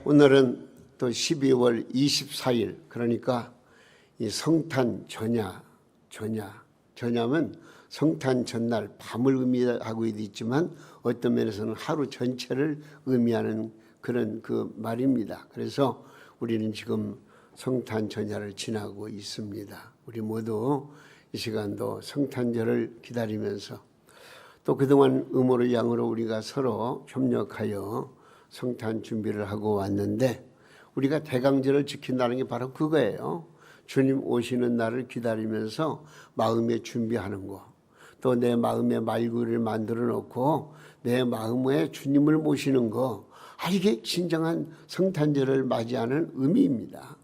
오늘은 또 12월 24일, 그러니까 이 성탄 전야면 성탄 전날 밤을 의미하고 있지만 어떤 면에서는 하루 전체를 의미하는 그런 그 말입니다. 그래서 우리는 지금 성탄 전야를 지나고 있습니다. 우리 모두 이 시간도 성탄절을 기다리면서 또 그동안 음으로 양으로 우리가 서로 협력하여 성탄 준비를 하고 왔는데, 우리가 대강절을 지킨다는 게 바로 그거예요. 주님 오시는 날을 기다리면서 마음에 준비하는 거, 또 내 마음에 말구를 만들어 놓고 내 마음에 주님을 모시는 거, 이게 진정한 성탄절을 맞이하는 의미입니다.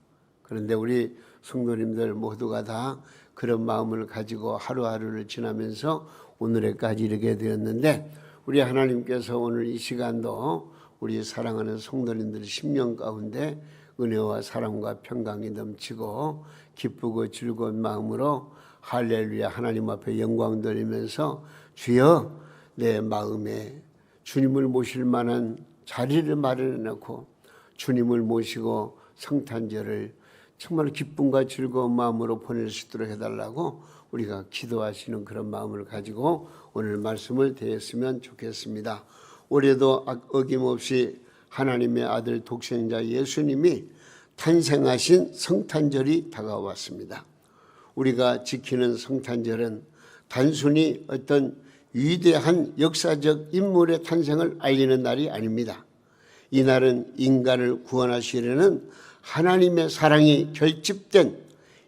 그런데 우리 성도님들 모두가 다 그런 마음을 가지고 하루하루를 지나면서 오늘에까지 이르게 되었는데, 우리 하나님께서 오늘 이 시간도 우리 사랑하는 성도님들 심령 가운데 은혜와 사랑과 평강이 넘치고 기쁘고 즐거운 마음으로 할렐루야 하나님 앞에 영광 돌리면서 주여 내 마음에 주님을 모실 만한 자리를 마련해 놓고 주님을 모시고 성탄절을 정말 기쁨과 즐거운 마음으로 보낼 수 있도록 해달라고 우리가 기도하시는 그런 마음을 가지고 오늘 말씀을 드렸으면 좋겠습니다. 올해도 어김없이 하나님의 아들 독생자 예수님이 탄생하신 성탄절이 다가왔습니다. 우리가 지키는 성탄절은 단순히 어떤 위대한 역사적 인물의 탄생을 알리는 날이 아닙니다. 이 날은 인간을 구원하시려는 하나님의 사랑이 결집된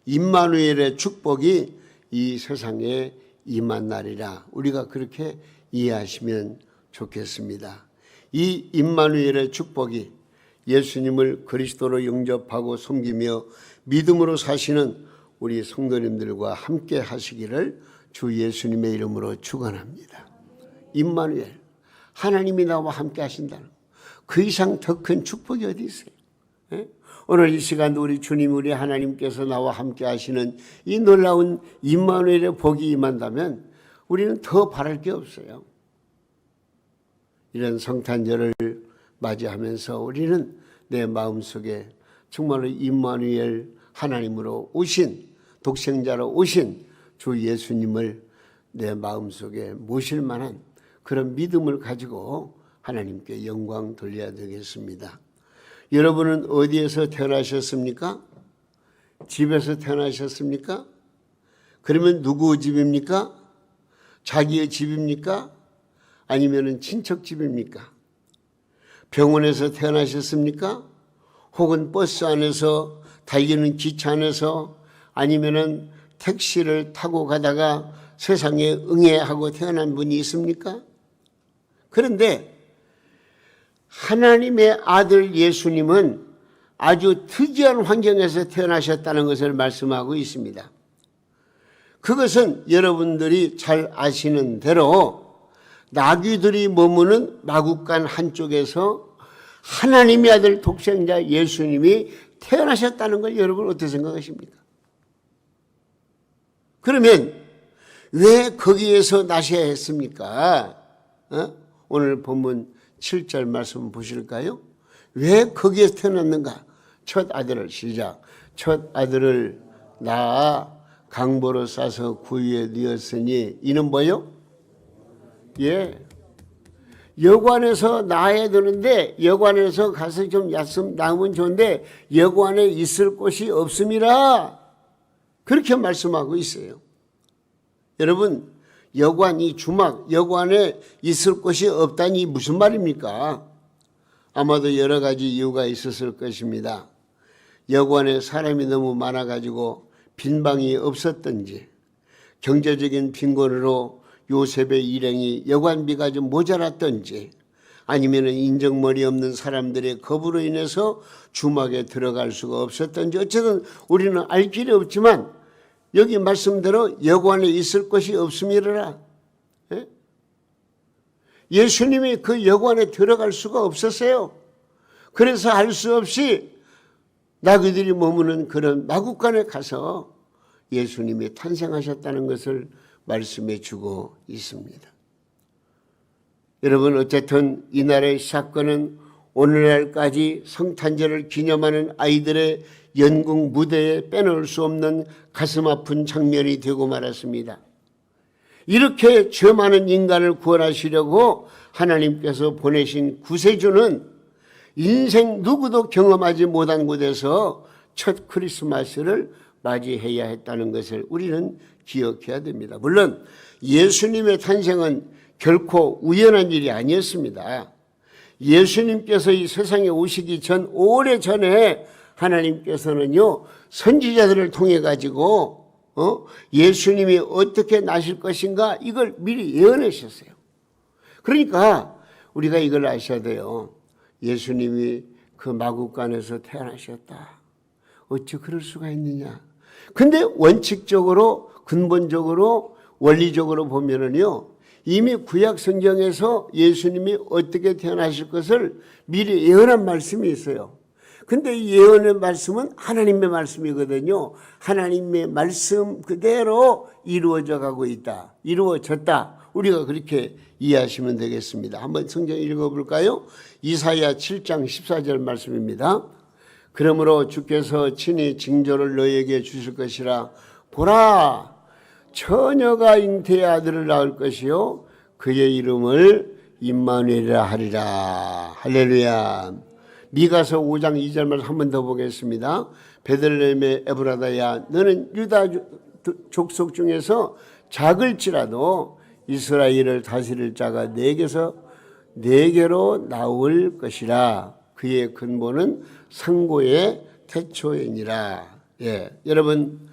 임마누엘의 축복이 이 세상에 임한 날이라 우리가 그렇게 이해하시면 좋겠습니다. 이 임마누엘의 축복이 예수님을 그리스도로 영접하고 섬기며 믿음으로 사시는 우리 성도님들과 함께 하시기를 주 예수님의 이름으로 축원합니다. 임마누엘, 하나님이 나와 함께 하신다는 그 이상 더 큰 축복이 어디 있어요? 오늘 이 시간도 우리 주님, 우리 하나님께서 나와 함께 하시는 이 놀라운 임마누엘의 복이 임한다면 우리는 더 바랄 게 없어요. 이런 성탄절을 맞이하면서 우리는 내 마음속에 정말로 임마누엘 하나님으로 오신, 독생자로 오신 주 예수님을 내 마음속에 모실 만한 그런 믿음을 가지고 하나님께 영광 돌려야 되겠습니다. 여러분은 어디에서 태어나셨습니까? 집에서 태어나셨습니까? 그러면 누구 집입니까? 자기의 집입니까? 아니면 친척 집입니까? 병원에서 태어나셨습니까? 혹은 버스 안에서, 달리는 기차 안에서, 아니면 택시를 타고 가다가 세상에 응애하고 태어난 분이 있습니까? 그런데 하나님의 아들 예수님은 아주 특이한 환경에서 태어나셨다는 것을 말씀하고 있습니다. 그것은 여러분들이 잘 아시는 대로 나귀들이 머무는 마구간 한쪽에서 하나님의 아들 독생자 예수님이 태어나셨다는 걸 여러분 어떻게 생각하십니까? 그러면 왜 거기에서 나셔야 했습니까? 오늘 본문 7절 말씀 보실까요? 왜 거기에서 태어났는가? 첫 아들을 시작. 첫 아들을 낳아 강보로 싸서 구유에 뉘었으니 이는 뭐요? 여관에서 낳아야 되는데 여관에서 가서 좀 낳으면 좋은데 여관에 있을 곳이 없음이라 그렇게 말씀하고 있어요. 여러분, 여관, 이 주막, 여관에 있을 곳이 없다니 무슨 말입니까? 아마도 여러 가지 이유가 있었을 것입니다. 여관에 사람이 너무 많아가지고 빈 방이 없었던지, 경제적인 빈곤으로 요셉의 일행이 여관비가 좀 모자랐던지, 아니면 인정머리 없는 사람들의 겁으로 인해서 주막에 들어갈 수가 없었던지, 어쨌든 우리는 알 길이 없지만 여기 말씀대로 여관에 있을 것이 없음이라. 예수님이 그 여관에 들어갈 수가 없었어요. 그래서 할 수 없이 나귀들이 머무는 그런 마구간에 가서 예수님이 탄생하셨다는 것을 말씀해 주고 있습니다. 여러분, 어쨌든 이날의 사건은 오늘날까지 성탄절을 기념하는 아이들의 연극 무대에 빼놓을 수 없는 가슴 아픈 장면이 되고 말았습니다. 이렇게 죄 많은 인간을 구원하시려고 하나님께서 보내신 구세주는 인생 누구도 경험하지 못한 곳에서 첫 크리스마스를 맞이해야 했다는 것을 우리는 기억해야 됩니다. 물론 예수님의 탄생은 결코 우연한 일이 아니었습니다. 예수님께서 이 세상에 오시기 전 오래전에 하나님께서는요 선지자들을 통해 가지고 예수님이 어떻게 나실 것인가 이걸 미리 예언하셨어요. 그러니까 우리가 이걸 아셔야 돼요. 예수님이 그 마구간에서 태어나셨다. 어찌 그럴 수가 있느냐. 근데 원칙적으로 근본적으로 원리적으로 보면은요 이미 구약 성경에서 예수님이 어떻게 태어나실 것을 미리 예언한 말씀이 있어요. 근데 이 예언의 말씀은 하나님의 말씀이거든요. 하나님의 말씀 그대로 이루어져 가고 있다. 이루어졌다. 우리가 그렇게 이해하시면 되겠습니다. 한번 성경 읽어볼까요? 이사야 7장 14절 말씀입니다. 그러므로 주께서 친히 징조를 너에게 주실 것이라. 보라, 처녀가 잉태의 아들을 낳을 것이요 그의 이름을 임마누엘이라 하리라. 할렐루야. 미가서 5장 2절 말씀 한 번 더 보겠습니다. 베들레헴의 에브라다야 너는 유다 족속 중에서 작을지라도 이스라엘을 다스릴 자가 내게로 나올 것이라. 그의 근본은 상고의 태초이니라. 예, 여러분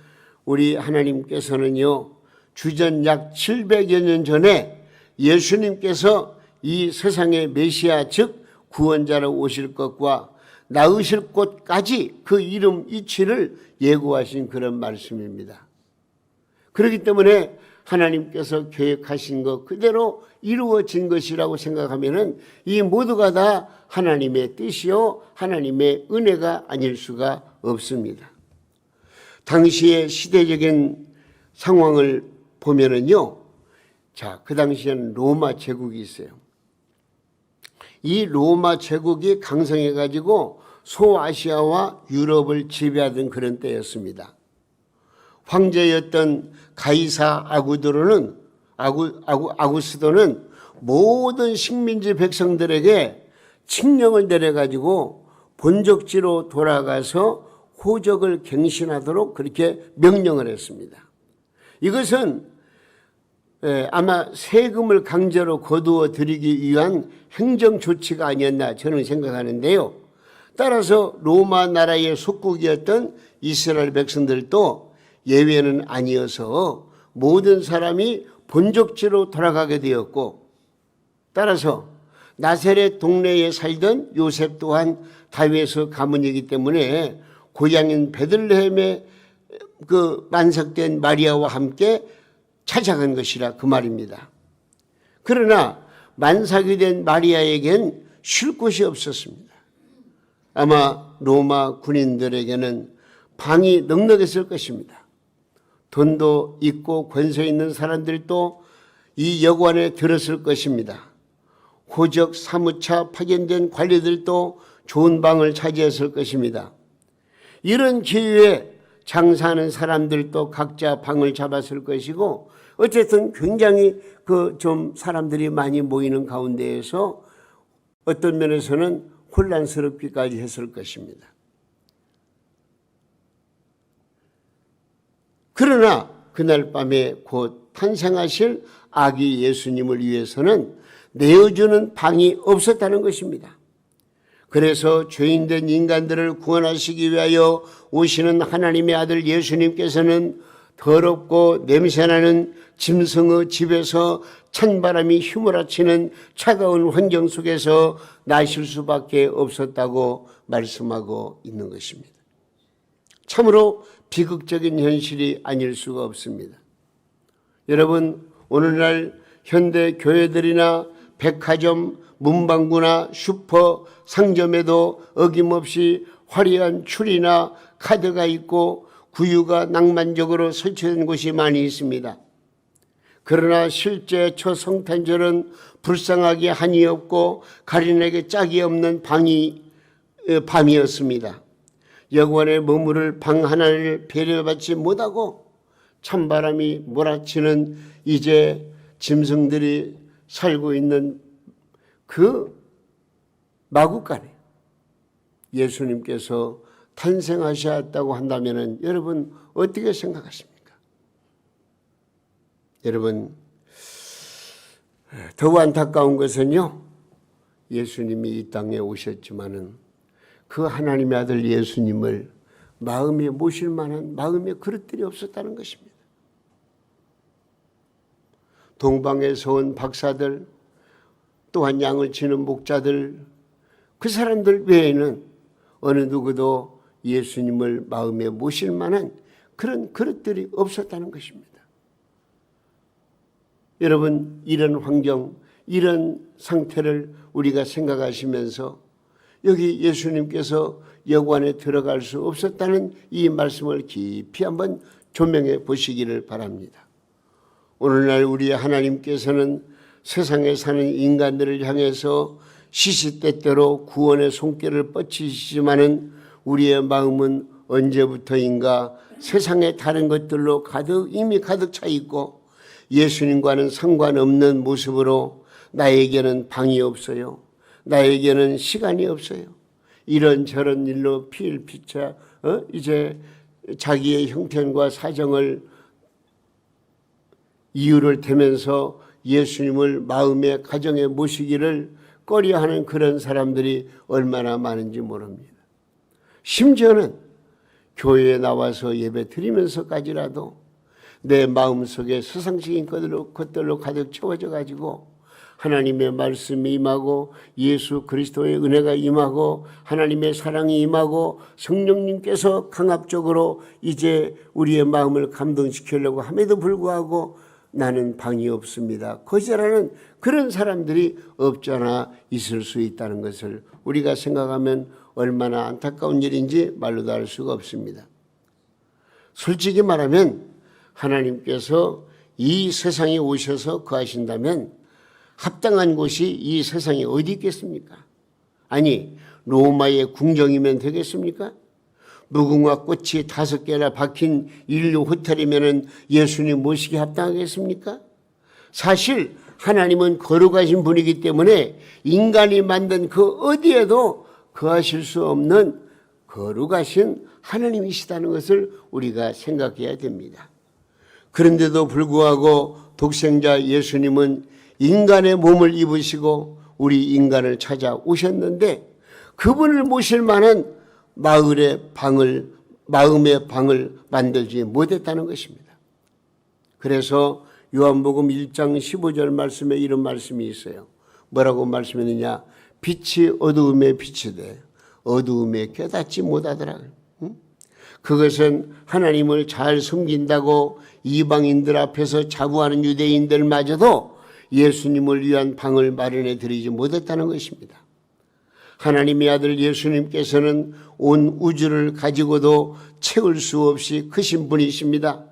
우리 하나님께서는요 주전 약 700여 년 전에 예수님께서 이 세상의 메시아 즉 구원자로 오실 것과 낳으실 곳까지 그 이름 이치를 예고하신 그런 말씀입니다. 그렇기 때문에 하나님께서 계획하신 것 그대로 이루어진 것이라고 생각하면은 이 모두가 다 하나님의 뜻이요 하나님의 은혜가 아닐 수가 없습니다. 당시의 시대적인 상황을 보면은요, 자, 그 당시에는 로마 제국이 있어요. 이 로마 제국이 강성해가지고 소아시아와 유럽을 지배하던 그런 때였습니다. 황제였던 가이사 아구스도는 모든 식민지 백성들에게 칙령을 내려가지고 본적지로 돌아가서 호적을 갱신하도록 그렇게 명령을 했습니다. 이것은 아마 세금을 강제로 거두어 들이기 위한 행정 조치가 아니었나 저는 생각하는데요. 따라서 로마 나라의 속국이었던 이스라엘 백성들도 예외는 아니어서 모든 사람이 본적지로 돌아가게 되었고, 따라서 나사렛 동네에 살던 요셉 또한 다윗의 가문이기 때문에 고향인 베들레헴에 그 만삭된 마리아와 함께 찾아간 것이라 그 말입니다. 그러나 만삭이 된 마리아에겐 쉴 곳이 없었습니다. 아마 로마 군인들에게는 방이 넉넉했을 것입니다. 돈도 있고 권세 있는 사람들도 이 여관에 들었을 것입니다. 호적 사무차 파견된 관리들도 좋은 방을 차지했을 것입니다. 이런 기회에 장사하는 사람들도 각자 방을 잡았을 것이고, 어쨌든 굉장히 좀 사람들이 많이 모이는 가운데에서 어떤 면에서는 혼란스럽기까지 했을 것입니다. 그러나 그날 밤에 곧 탄생하실 아기 예수님을 위해서는 내어주는 방이 없었다는 것입니다. 그래서 죄인된 인간들을 구원하시기 위하여 오시는 하나님의 아들 예수님께서는 더럽고 냄새나는 짐승의 집에서 찬바람이 휘몰아치는 차가운 환경 속에서 나실 수밖에 없었다고 말씀하고 있는 것입니다. 참으로 비극적인 현실이 아닐 수가 없습니다. 여러분, 오늘날 현대 교회들이나 백화점, 문방구나 슈퍼, 상점에도 어김없이 화려한 추리나 카드가 있고 구유가 낭만적으로 설치된 곳이 많이 있습니다. 그러나 실제 저 성탄절은 불쌍하게 한이 없고 가린에게 짝이 없는 밤이었습니다. 여관에 머무를 방 하나를 배려받지 못하고 찬바람이 몰아치는 이제 짐승들이 살고 있는 그 마구간에 예수님께서 탄생하셨다고 한다면 여러분 어떻게 생각하십니까? 여러분, 더 안타까운 것은요, 예수님이 이 땅에 오셨지만은 그 하나님의 아들 예수님을 마음에 모실 만한 마음의 그릇들이 없었다는 것입니다. 동방에서 온 박사들, 또한 양을 치는 목자들, 그 사람들 외에는 어느 누구도 예수님을 마음에 모실 만한 그런 그릇들이 없었다는 것입니다. 여러분, 이런 환경, 이런 상태를 우리가 생각하시면서 여기 예수님께서 여관에 들어갈 수 없었다는 이 말씀을 깊이 한번 조명해 보시기를 바랍니다. 오늘날 우리 하나님께서는 세상에 사는 인간들을 향해서 시시때때로 구원의 손길을 뻗치시지만은 우리의 마음은 언제부터인가 세상의 다른 것들로 이미 가득 차 있고 예수님과는 상관없는 모습으로 나에게는 방이 없어요. 나에게는 시간이 없어요. 이런저런 일로 필피차 이제 자기의 형편과 사정을 이유를 대면서 예수님을 마음의 가정에 모시기를 꺼려하는 그런 사람들이 얼마나 많은지 모릅니다. 심지어는 교회에 나와서 예배 드리면서까지라도 내 마음속에 세상적인 것들로 가득 채워져 가지고 하나님의 말씀이 임하고 예수 그리스도의 은혜가 임하고 하나님의 사랑이 임하고 성령님께서 강압적으로 이제 우리의 마음을 감동시키려고 함에도 불구하고 나는 방이 없습니다. 거절하는 그런 사람들이 없잖아 있을 수 있다는 것을 우리가 생각하면 얼마나 안타까운 일인지 말로도 할 수가 없습니다. 솔직히 말하면 하나님께서 이 세상에 오셔서 거하신다면 합당한 곳이 이 세상에 어디 있겠습니까? 아니, 로마의 궁정이면 되겠습니까? 무궁화 꽃이 5개나 박힌 인류 호텔이면 예수님 모시기 합당하겠습니까? 사실 하나님은 거룩하신 분이기 때문에 인간이 만든 그 어디에도 거하실 수 없는 거룩하신 하나님이시다는 것을 우리가 생각해야 됩니다. 그런데도 불구하고 독생자 예수님은 인간의 몸을 입으시고 우리 인간을 찾아오셨는데 그분을 모실 만한 마음의 방을 만들지 못했다는 것입니다. 그래서 요한복음 1장 15절 말씀에 이런 말씀이 있어요. 뭐라고 말씀했느냐? 빛이 어두움에 비치되 어두움에 깨닫지 못하더라. 그것은 하나님을 잘 섬긴다고 이방인들 앞에서 자부하는 유대인들마저도 예수님을 위한 방을 마련해 드리지 못했다는 것입니다. 하나님의 아들 예수님께서는 온 우주를 가지고도 채울 수 없이 크신 분이십니다.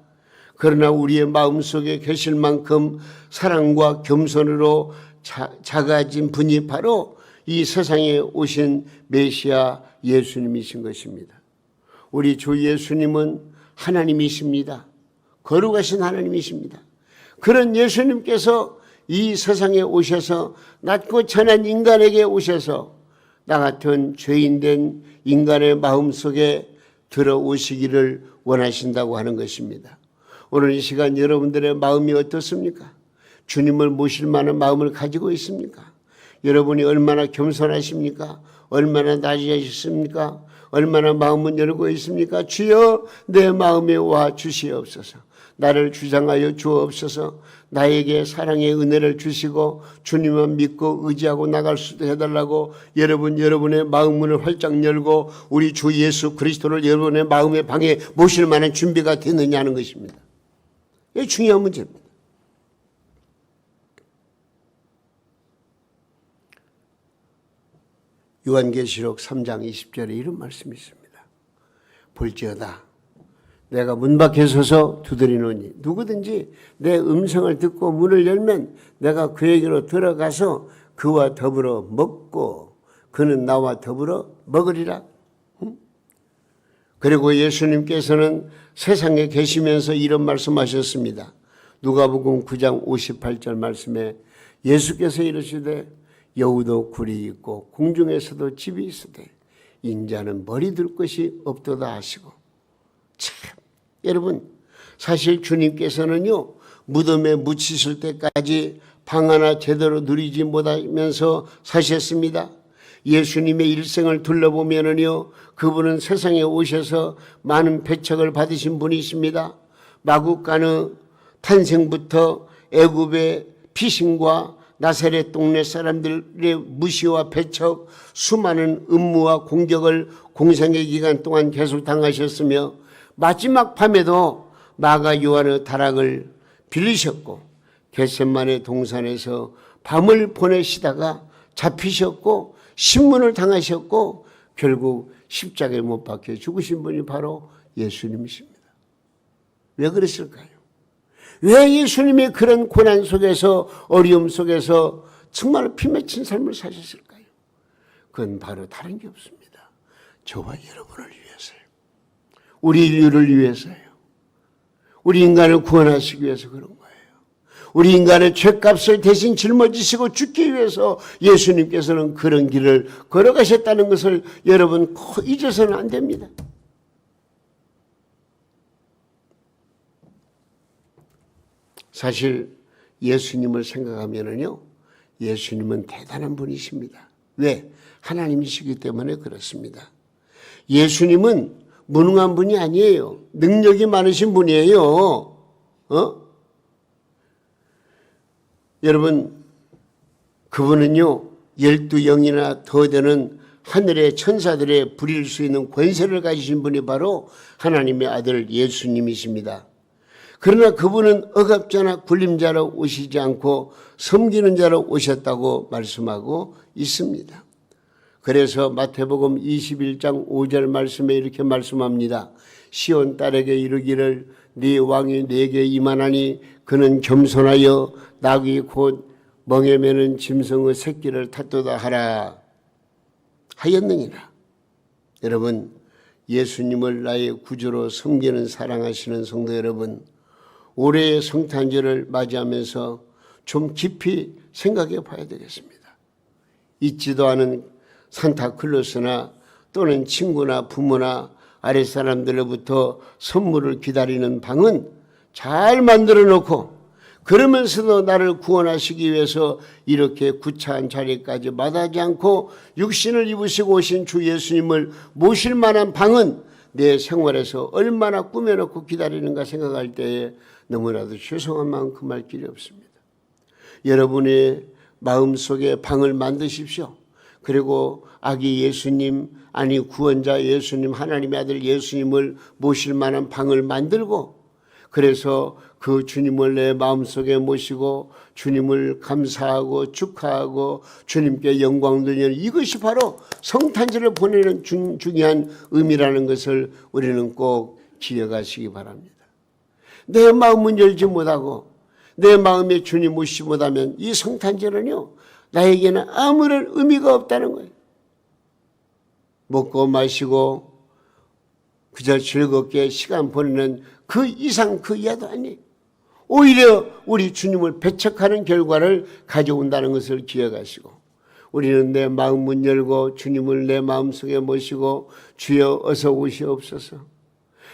그러나 우리의 마음속에 계실 만큼 사랑과 겸손으로 작아진 분이 바로 이 세상에 오신 메시아 예수님이신 것입니다. 우리 주 예수님은 하나님이십니다. 거룩하신 하나님이십니다. 그런 예수님께서 이 세상에 오셔서 낮고 천한 인간에게 오셔서 나 같은 죄인된 인간의 마음속에 들어오시기를 원하신다고 하는 것입니다. 오늘 이 시간 여러분들의 마음이 어떻습니까? 주님을 모실 만한 마음을 가지고 있습니까? 여러분이 얼마나 겸손하십니까? 얼마나 낮으셨습니까? 얼마나 마음은 열고 있습니까? 주여 내 마음에 와 주시옵소서. 나를 주장하여 주옵소서. 나에게 사랑의 은혜를 주시고 주님만 믿고 의지하고 나갈 수 있게 해달라고 여러분의 마음문을 활짝 열고 우리 주 예수 그리스도를 여러분의 마음의 방에 모실 만한 준비가 됐느냐 하는 것입니다. 이게 중요한 문제입니다. 요한계시록 3장 20절에 이런 말씀이 있습니다. 볼지어다 내가 문 밖에 서서 두드리노니 누구든지 내 음성을 듣고 문을 열면 내가 그에게로 들어가서 그와 더불어 먹고 그는 나와 더불어 먹으리라. 그리고 예수님께서는 세상에 계시면서 이런 말씀하셨습니다. 누가복음 9장 58절 말씀에 예수께서 이르시되 여우도 굴이 있고 공중에서도 집이 있으되 인자는 머리 둘 것이 없도다 하시고. 참, 여러분, 사실 주님께서는요 무덤에 묻히실 때까지 방 하나 제대로 누리지 못하면서 사셨습니다. 예수님의 일생을 둘러보면은요 그분은 세상에 오셔서 많은 배척을 받으신 분이십니다. 마구간의 탄생부터 애굽의 피신과 나사렛 동네 사람들의 무시와 배척, 수많은 음모와 공격을 공생의 기간 동안 계속 당하셨으며 마지막 밤에도 마가 요한의 다락을 빌리셨고 겟세마네 동산에서 밤을 보내시다가 잡히셨고 신문을 당하셨고 결국 십자가에 못 박혀 죽으신 분이 바로 예수님이십니다. 왜 그랬을까요? 왜 예수님이 그런 고난 속에서 어려움 속에서 정말 피 맺힌 삶을 사셨을까요? 그건 바로 다른 게 없습니다. 저와 여러분을 위해서요. 우리 인류를 위해서요. 우리 인간을 구원하시기 위해서 그런 거예요. 우리 인간의 죄값을 대신 짊어지시고 죽기 위해서 예수님께서는 그런 길을 걸어가셨다는 것을 여러분 잊어서는 안 됩니다. 사실 예수님을 생각하면은요, 예수님은 대단한 분이십니다. 왜? 하나님이시기 때문에 그렇습니다. 예수님은 무능한 분이 아니에요. 능력이 많으신 분이에요. 여러분, 그분은요 12영이나 더 되는 하늘의 천사들의 부릴 수 있는 권세를 가지신 분이 바로 하나님의 아들 예수님이십니다. 그러나 그분은 억압자나 굴림자로 오시지 않고 섬기는 자로 오셨다고 말씀하고 있습니다. 그래서 마태복음 21장 5절 말씀에 이렇게 말씀합니다. 시온 딸에게 이르기를 네 왕이 내게 임하나니 그는 겸손하여 낙이 곧 멍에 매는 짐승의 새끼를 탔도다 하라 하였느니라. 여러분, 예수님을 나의 구주로 섬기는 사랑하시는 성도 여러분, 올해의 성탄절을 맞이하면서 좀 깊이 생각해 봐야 되겠습니다. 있지도 않은 산타클로스나 또는 친구나 부모나 아랫사람들로부터 선물을 기다리는 방은 잘 만들어 놓고 그러면서도 나를 구원하시기 위해서 이렇게 구차한 자리까지 마다하지 않고 육신을 입으시고 오신 주 예수님을 모실 만한 방은 내 생활에서 얼마나 꾸며놓고 기다리는가 생각할 때에 너무나도 죄송한 만큼 할 길이 없습니다. 여러분의 마음속에 방을 만드십시오. 그리고 아기 예수님, 아니 구원자 예수님, 하나님의 아들 예수님을 모실 만한 방을 만들고 그래서 그 주님을 내 마음속에 모시고 주님을 감사하고 축하하고 주님께 영광 돌리는 이것이 바로 성탄절을 보내는 중요한 의미라는 것을 우리는 꼭 기억하시기 바랍니다. 내 마음은 열지 못하고 내 마음에 주님 모시지 못하면 이 성탄절은요 나에게는 아무런 의미가 없다는 거예요. 먹고 마시고 그저 즐겁게 시간 보내는 그 이상 그 이하도 아니에요. 오히려 우리 주님을 배척하는 결과를 가져온다는 것을 기억하시고 우리는 내 마음 문 열고 주님을 내 마음속에 모시고 주여 어서 오시옵소서.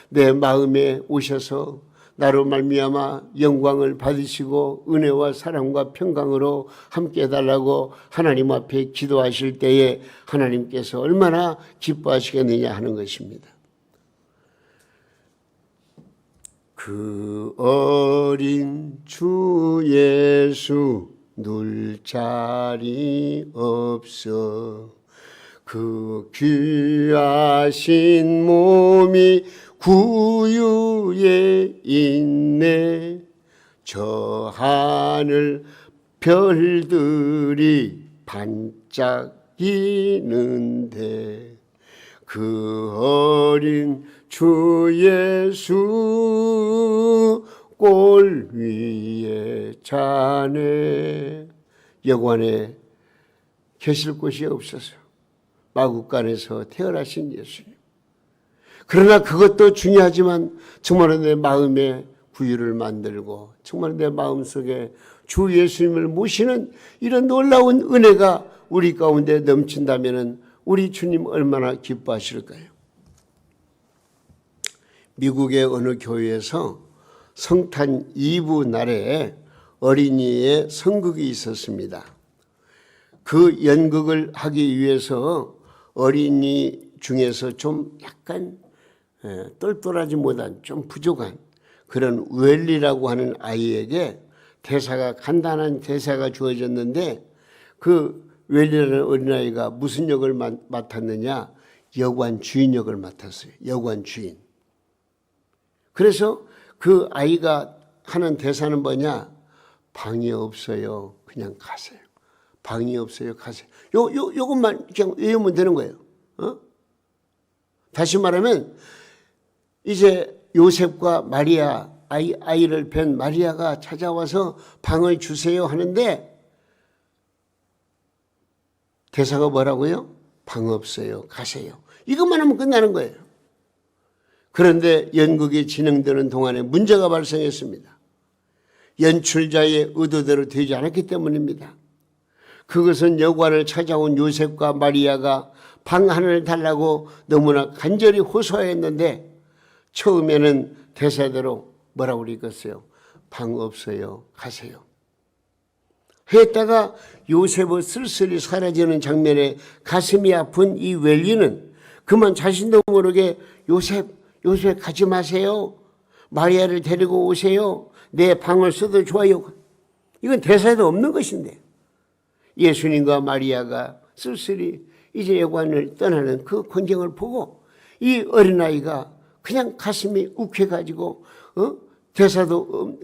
내 마음에 오셔서 나로 말미암아 영광을 받으시고 은혜와 사랑과 평강으로 함께 해달라고 하나님 앞에 기도하실 때에 하나님께서 얼마나 기뻐하시겠느냐 하는 것입니다. 그 어린 주 예수 눌 자리 없어 그 귀하신 몸이 구유에 있네. 저 하늘 별들이 반짝이는데 그 어린 주 예수 골 위에 자네. 여관에 계실 곳이 없어서 마국간에서 태어나신 예수님. 그러나 그것도 중요하지만 정말 내 마음에 구유를 만들고 정말 내 마음속에 주 예수님을 모시는 이런 놀라운 은혜가 우리 가운데 넘친다면 우리 주님 얼마나 기뻐하실까요? 미국의 어느 교회에서 성탄 이브 날에 어린이의 선극이 있었습니다. 그 연극을 하기 위해서 어린이 중에서 좀 약간 똘똘하지 못한 좀 부족한 그런 웰리라고 하는 아이에게 대사가 간단한 대사가 주어졌는데 그 웰리라는 어린아이가 무슨 역을 맡았느냐? 여관 주인 역을 맡았어요. 여관 주인. 그래서 그 아이가 하는 대사는 뭐냐? 방이 없어요. 그냥 가세요. 방이 없어요. 가세요. 요것만 그냥 외우면 되는 거예요. 다시 말하면 이제 요셉과 마리아, 아이를 뵌 마리아가 찾아와서 방을 주세요 하는데 대사가 뭐라고요? 방 없어요. 가세요. 이것만 하면 끝나는 거예요. 그런데 연극이 진행되는 동안에 문제가 발생했습니다. 연출자의 의도대로 되지 않았기 때문입니다. 그것은 여관을 찾아온 요셉과 마리아가 방 하나를 달라고 너무나 간절히 호소했는데 처음에는 대사대로 뭐라고 그랬겠어요? 방 없어요. 가세요. 했다가 요셉의 쓸쓸히 사라지는 장면에 가슴이 아픈 이 웰리는 그만 자신도 모르게 요셉 가지 마세요. 마리아를 데리고 오세요. 내 방을 써도 좋아요. 이건 대사에도 없는 것인데 예수님과 마리아가 쓸쓸히 이제 여관을 떠나는 그 광경을 보고 이 어린아이가 그냥 가슴이 욱해가지고 대사도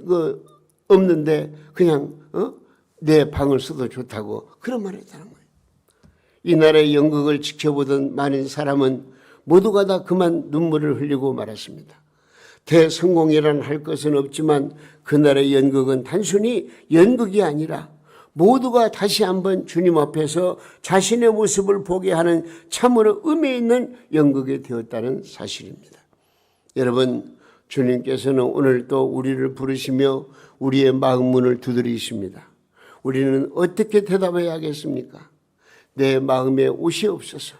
없는데 그냥 내 방을 써도 좋다고 그런 말을 했다는 거예요. 이날의 연극을 지켜보던 많은 사람은 모두가 다 그만 눈물을 흘리고 말았습니다. 대성공이란 할 것은 없지만 그날의 연극은 단순히 연극이 아니라 모두가 다시 한번 주님 앞에서 자신의 모습을 보게 하는 참으로 의미 있는 연극이 되었다는 사실입니다. 여러분, 주님께서는 오늘 또 우리를 부르시며 우리의 마음 문을 두드리십니다. 우리는 어떻게 대답해야 하겠습니까? 내 마음에 오시옵소서.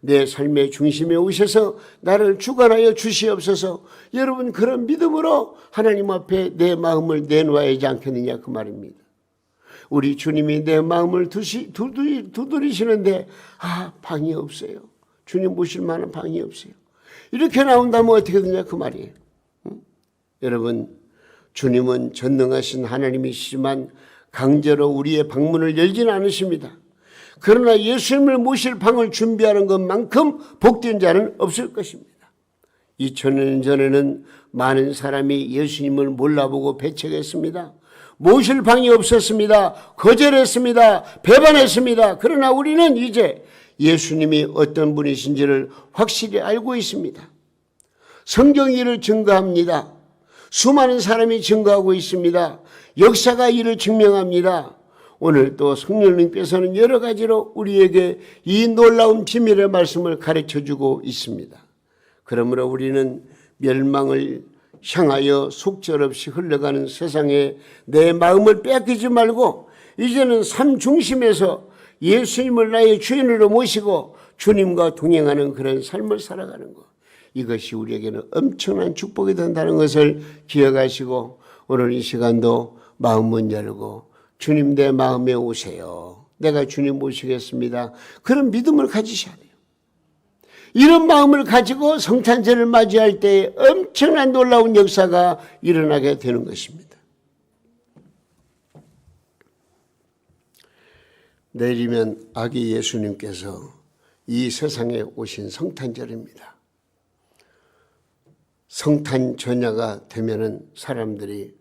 내 삶의 중심에 오셔서 나를 주관하여 주시옵소서. 여러분, 그런 믿음으로 하나님 앞에 내 마음을 내놓아야 하지 않겠느냐 그 말입니다. 우리 주님이 내 마음을 두드리시는데 방이 없어요. 주님 모실 만한 방이 없어요. 이렇게 나온다면 어떻게 되냐 그 말이에요. 여러분, 주님은 전능하신 하나님이시지만 강제로 우리의 방문을 열지는 않으십니다. 그러나 예수님을 모실 방을 준비하는 것만큼 복된 자는 없을 것입니다. 2000년 전에는 많은 사람이 예수님을 몰라보고 배척했습니다. 모실 방이 없었습니다. 거절했습니다. 배반했습니다. 그러나 우리는 이제 예수님이 어떤 분이신지를 확실히 알고 있습니다. 성경이 이를 증거합니다. 수많은 사람이 증거하고 있습니다. 역사가 이를 증명합니다. 오늘 또 성령님께서는 여러 가지로 우리에게 이 놀라운 비밀의 말씀을 가르쳐주고 있습니다. 그러므로 우리는 멸망을 향하여 속절없이 흘러가는 세상에 내 마음을 뺏기지 말고 이제는 삶 중심에서 예수님을 나의 주인으로 모시고 주님과 동행하는 그런 삶을 살아가는 것, 이것이 우리에게는 엄청난 축복이 된다는 것을 기억하시고 오늘 이 시간도 마음문 열고 주님 내 마음에 오세요. 내가 주님 모시겠습니다. 그런 믿음을 가지셔야 돼요. 이런 마음을 가지고 성탄절을 맞이할 때 엄청난 놀라운 역사가 일어나게 되는 것입니다. 내일이면 아기 예수님께서 이 세상에 오신 성탄절입니다. 성탄 전야가 되면은 사람들이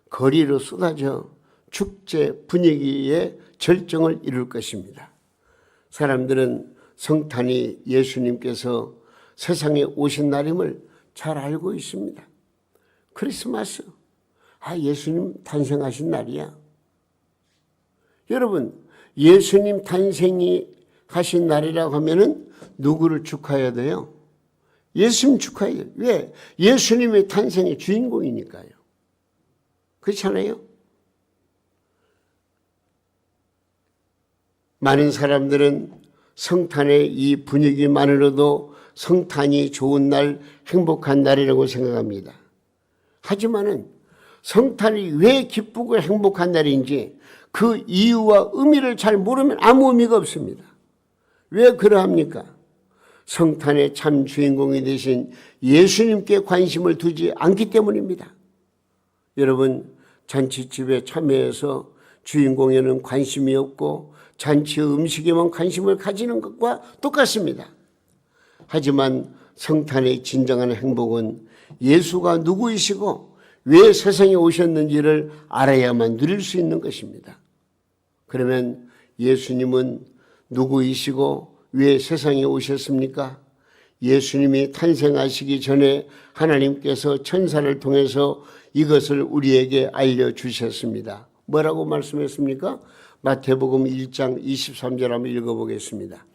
거리로 쏟아져 축제 분위기의 절정을 이룰 것입니다. 사람들은 성탄이 예수님께서 세상에 오신 날임을 잘 알고 있습니다. 크리스마스, 예수님 탄생하신 날이야. 여러분, 예수님 탄생이 하신 날이라고 하면은 누구를 축하해야 돼요? 예수님 축하해야 돼요. 왜? 예수님의 탄생의 주인공이니까요. 그렇잖아요? 많은 사람들은 성탄의 이 분위기만으로도 성탄이 좋은 날, 행복한 날이라고 생각합니다. 하지만은 성탄이 왜 기쁘고 행복한 날인지 그 이유와 의미를 잘 모르면 아무 의미가 없습니다. 왜 그러합니까? 성탄의 참 주인공이 되신 예수님께 관심을 두지 않기 때문입니다. 여러분, 잔치집에 참여해서 주인공에는 관심이 없고 잔치 음식에만 관심을 가지는 것과 똑같습니다. 하지만 성탄의 진정한 행복은 예수가 누구이시고 왜 세상에 오셨는지를 알아야만 누릴 수 있는 것입니다. 그러면 예수님은 누구이시고 왜 세상에 오셨습니까? 예수님이 탄생하시기 전에 하나님께서 천사를 통해서 이것을 우리에게 알려주셨습니다. 뭐라고 말씀했습니까? 마태복음 1장 23절 한번 읽어보겠습니다.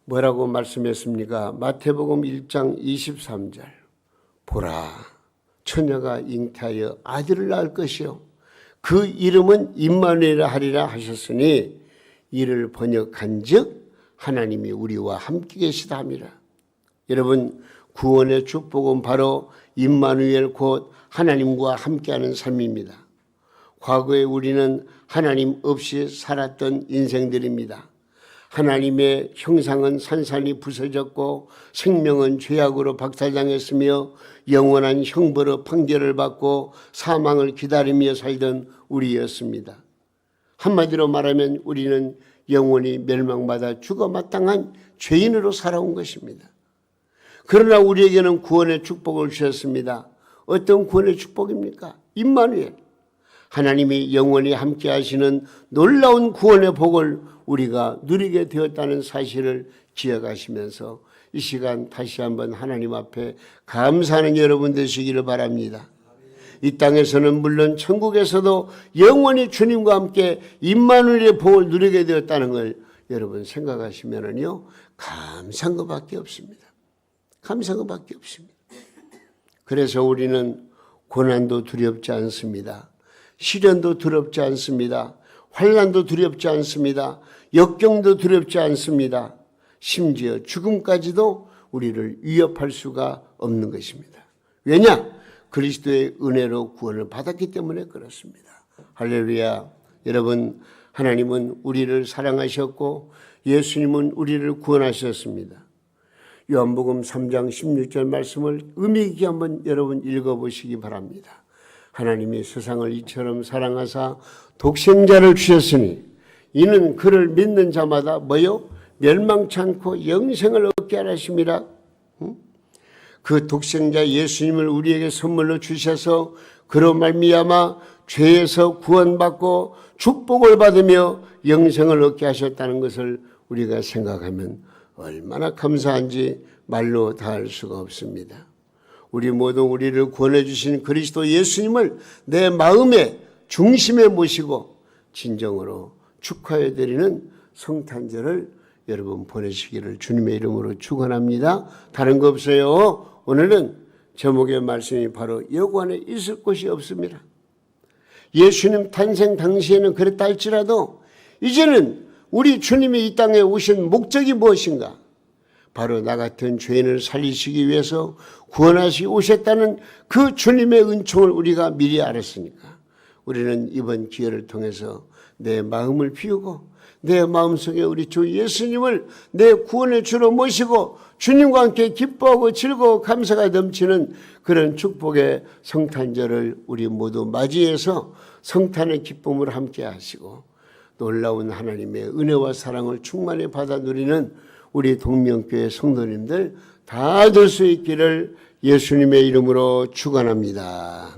뭐라고 말씀했습니까? 마태복음 1장 23절. 보라, 처녀가 잉태하여 아들을 낳을 것이요 그 이름은 임마누엘이라 하리라 하셨으니 이를 번역한즉 하나님이 우리와 함께 계시다 함이라. 여러분, 구원의 축복은 바로 임마누엘 곧 하나님과 함께하는 삶입니다. 과거에 우리는 하나님 없이 살았던 인생들입니다. 하나님의 형상은 산산이 부서졌고 생명은 죄악으로 박탈당했으며 영원한 형벌의 판결을 받고 사망을 기다리며 살던 우리였습니다. 한마디로 말하면 우리는 영원히 멸망받아 죽어 마땅한 죄인으로 살아온 것입니다. 그러나 우리에게는 구원의 축복을 주셨습니다. 어떤 구원의 축복입니까? 임마누엘, 하나님이 영원히 함께 하시는 놀라운 구원의 복을 우리가 누리게 되었다는 사실을 기억하시면서 이 시간 다시 한번 하나님 앞에 감사하는 여러분 되시기를 바랍니다. 이 땅에서는 물론 천국에서도 영원히 주님과 함께 임마누엘의 복을 누리게 되었다는 걸 여러분 생각하시면은요, 감사한 것밖에 없습니다. 감사한 것밖에 없습니다. 그래서 우리는 고난도 두렵지 않습니다. 시련도 두렵지 않습니다. 환난도 두렵지 않습니다. 역경도 두렵지 않습니다. 심지어 죽음까지도 우리를 위협할 수가 없는 것입니다. 왜냐? 그리스도의 은혜로 구원을 받았기 때문에 그렇습니다. 할렐루야. 여러분, 하나님은 우리를 사랑하셨고 예수님은 우리를 구원하셨습니다. 요한복음 3장 16절 말씀을 의미 있게 한번 여러분 읽어보시기 바랍니다. 하나님이 세상을 이처럼 사랑하사 독생자를 주셨으니 이는 그를 믿는 자마다 뭐요? 멸망치 않고 영생을 얻게 하심이라. 그 독생자 예수님을 우리에게 선물로 주셔서 그로 말미암아 죄에서 구원받고 축복을 받으며 영생을 얻게 하셨다는 것을 우리가 생각하면 얼마나 감사한지 말로 다할 수가 없습니다. 우리 모두 우리를 구원해 주신 그리스도 예수님을 내 마음의 중심에 모시고 진정으로 축하해 드리는 성탄절을 여러분 보내시기를 주님의 이름으로 축원합니다. 다른 거 없어요. 오늘은 제목의 말씀이 바로 여고 안에 있을 곳이 없습니다. 예수님 탄생 당시에는 그랬다 할지라도 이제는 우리 주님이 이 땅에 오신 목적이 무엇인가? 바로 나 같은 죄인을 살리시기 위해서 구원하시기 오셨다는 그 주님의 은총을 우리가 미리 알았으니까 우리는 이번 기회를 통해서 내 마음을 비우고 내 마음속에 우리 주 예수님을 내 구원의 주로 모시고 주님과 함께 기뻐하고 즐거워 감사가 넘치는 그런 축복의 성탄절을 우리 모두 맞이해서 성탄의 기쁨을 함께 하시고 놀라운 하나님의 은혜와 사랑을 충만히 받아 누리는 우리 동명교회 성도님들 다 될 수 있기를 예수님의 이름으로 축원합니다.